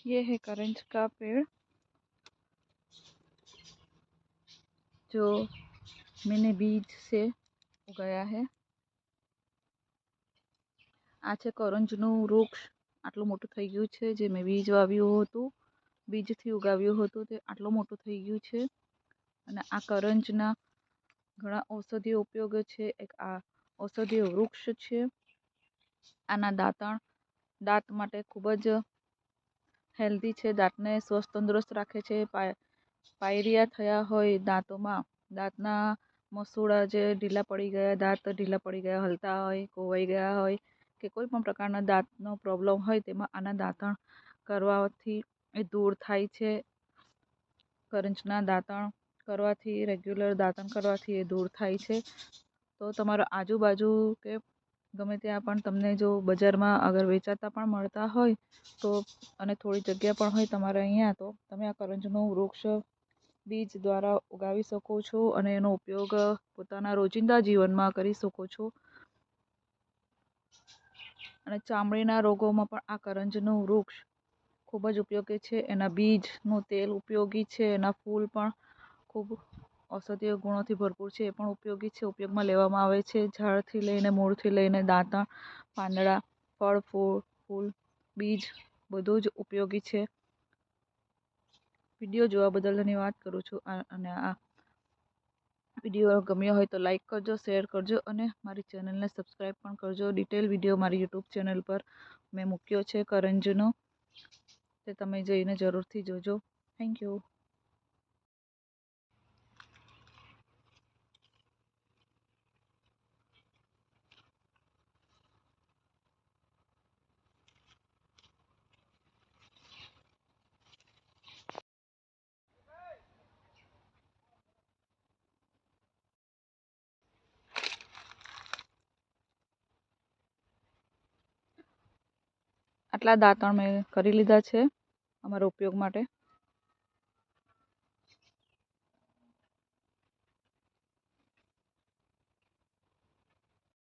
ये है करंज का पेड़ जो मैंने बीज से उगाया है। आ छे करंजનું વૃક્ષ આટલું મોટું થઈ ગયું છે જે મેં બીજ વાવ્યું હતું, બીજથી ઉગાવ્યું હતું તે આટલું મોટું થઈ ગયું છે અને આ કરંજના ઘણા ઔષધીય ઉપયોગ છે। એક આ ઔષધીય વૃક્ષ છે। આના દાંત માટે ખૂબ જ હેલ્ધી છે, દાંતને સ્વસ્થ તંદુરસ્ત રાખે છે। પાયરિયા થયા હોય દાંતોમાં, દાંતના મસૂડા જે ઢીલા પડી ગયા, દાંત ઢીલા પડી ગયા, હલતા હોય, કોવાઈ ગયા હોય કે કોઈ પણ પ્રકારના દાંતનો પ્રોબ્લેમ હોય તેમાં આના દાંતણ કરવાથી એ દૂર થાય છે। કરંજના દાંતણ કરવાથી, રેગ્યુલર દાંતણ કરવાથી એ દૂર થાય છે। તો તમારો આજુબાજુ કે ગમે ત્યાં પણ તમને જો બજારમાં અગર વેચાતા પણ મળતા હોય તો અને થોડી જગ્યા પણ હોય તમારે અહીંયા તો તમે આ કરંજનું વૃક્ષ બીજ દ્વારા ઉગાવી શકો છો અને એનો ઉપયોગ પોતાના રોજિંદા જીવનમાં કરી શકો છો। અને ચામડીના રોગોમાં પણ આ કરંજનું વૃક્ષ ખૂબ જ ઉપયોગી છે। એના બીજનું તેલ ઉપયોગી છે, એના ફૂલ પણ ખૂબ ઔષધીય ગુણોથી ભરપૂર છે, એ પણ ઉપયોગી છે, ઉપયોગમાં લેવામાં આવે છે। ઝાડથી લઈને, મૂળથી લઈને, દાંતણ, પાંદડા, ફળ, ફૂલ, બીજ બધું જ ઉપયોગી છે। વિડીયો જોવા બદલ ધન્યવાદ કરું છું અને આ વિડીયો ગમ્યો હોય તો લાઈક કરજો, શેર કરજો અને મારી ચેનલને સબસ્ક્રાઈબ પણ કરજો। ડિટેલ વિડીયો મારી યુટ્યુબ ચેનલ પર મેં મૂક્યો છે કરંજનો, તે તમે જઈને જરૂરથી જોજો। Thank you. આટલા દાંતણ મેં કરી લીધા છે અમારા ઉપયોગ માટે।